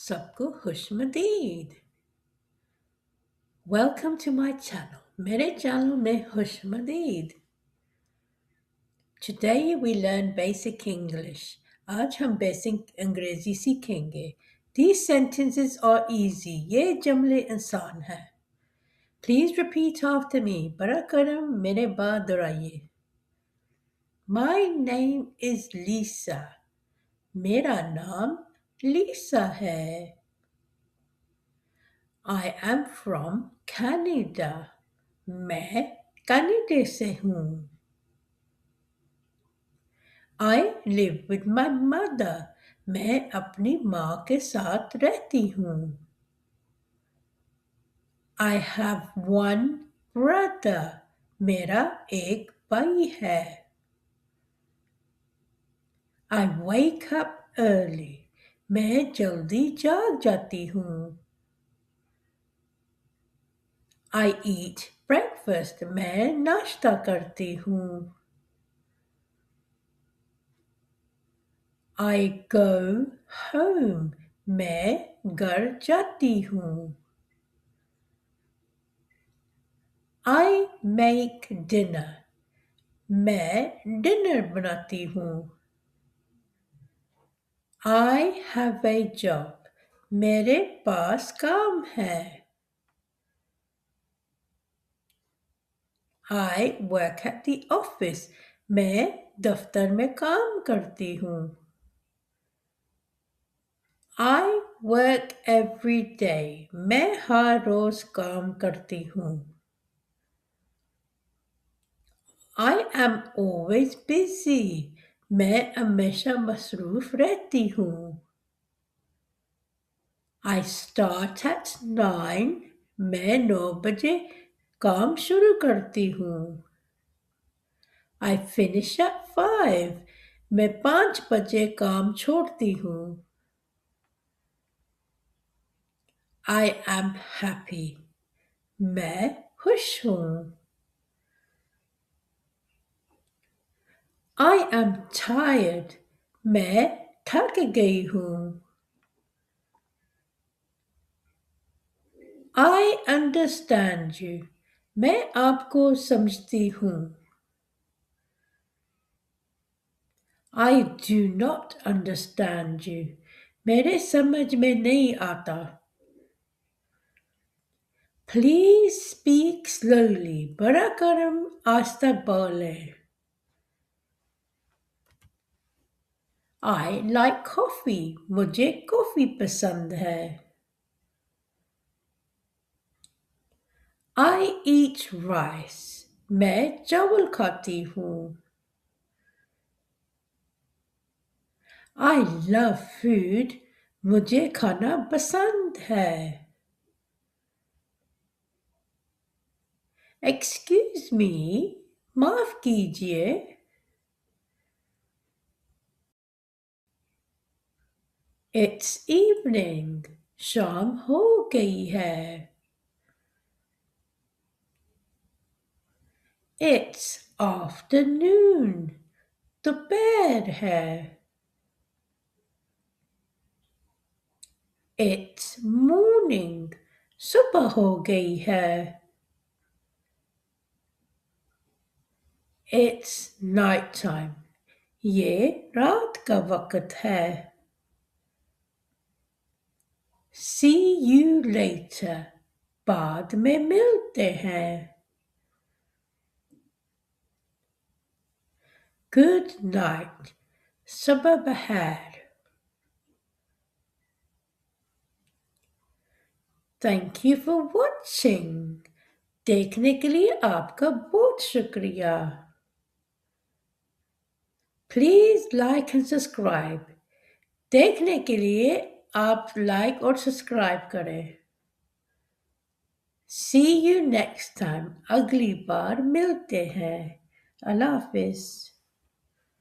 सबको खुशमदीद। Welcome to my channel. मेरे चैनल में खुशमदीद। Today we learn basic English. आज हम बेसिक अंग्रेजी सीखेंगे। These sentences are easy. ये जुमले आसान हैं। Please repeat after me. बड़ा करम मेरे बाद दोहराइए। My name is Lisa. मेरा नाम Lisa है। I am from Canada. मैं कनाडा से हूँ। I live with my mother. मैं अपनी माँ के साथ रहती हूँ। I have one brother. मेरा एक भाई है। I wake up early. मैं जल्दी जाग जाती हूँ। I eat breakfast. मैं नाश्ता करती हूँ। I go home. मैं घर जाती हूँ। I make dinner. मैं डिनर बनाती हूँ। I have a job. मेरे पास काम है। I work at the office. मैं दफ्तर में काम करती हूँ। I work every day. मैं हर रोज काम करती हूँ। I am always busy. मैं हमेशा मसरूफ रहती हूँ। I start at 9. मैं 9 बजे काम शुरू करती हूँ। I finish at 5. मैं 5 बजे काम छोड़ती हूँ। I am happy. मैं खुश हूँ। I am tired. मैं थक गई हूँ। I understand you. मैं आपको समझती हूँ। I do not understand you. मेरे समझ में नहीं आता। Please speak slowly. बड़ा करम आस्ता बोले। I like coffee. मुझे कॉफी पसंद है। I eat rice. मैं चावल खाती हूँ। I love food. मुझे खाना पसंद है। Excuse me. माफ कीजिए। It's evening. शाम हो गई है। It's afternoon. दोपहर है। It's morning. सुबह हो गई है। It's night time. ये रात का वक्त है। See you later. बाद में मिलते हैं। Good night. सुबह बखैर। Thank you for watching. देखने के लिए आपका बहुत शुक्रिया। Please like and subscribe. देखने के लिए आप लाइक और सब्सक्राइब करें। See you next time. अगली बार मिलते हैं। अल्लाह हाफिज।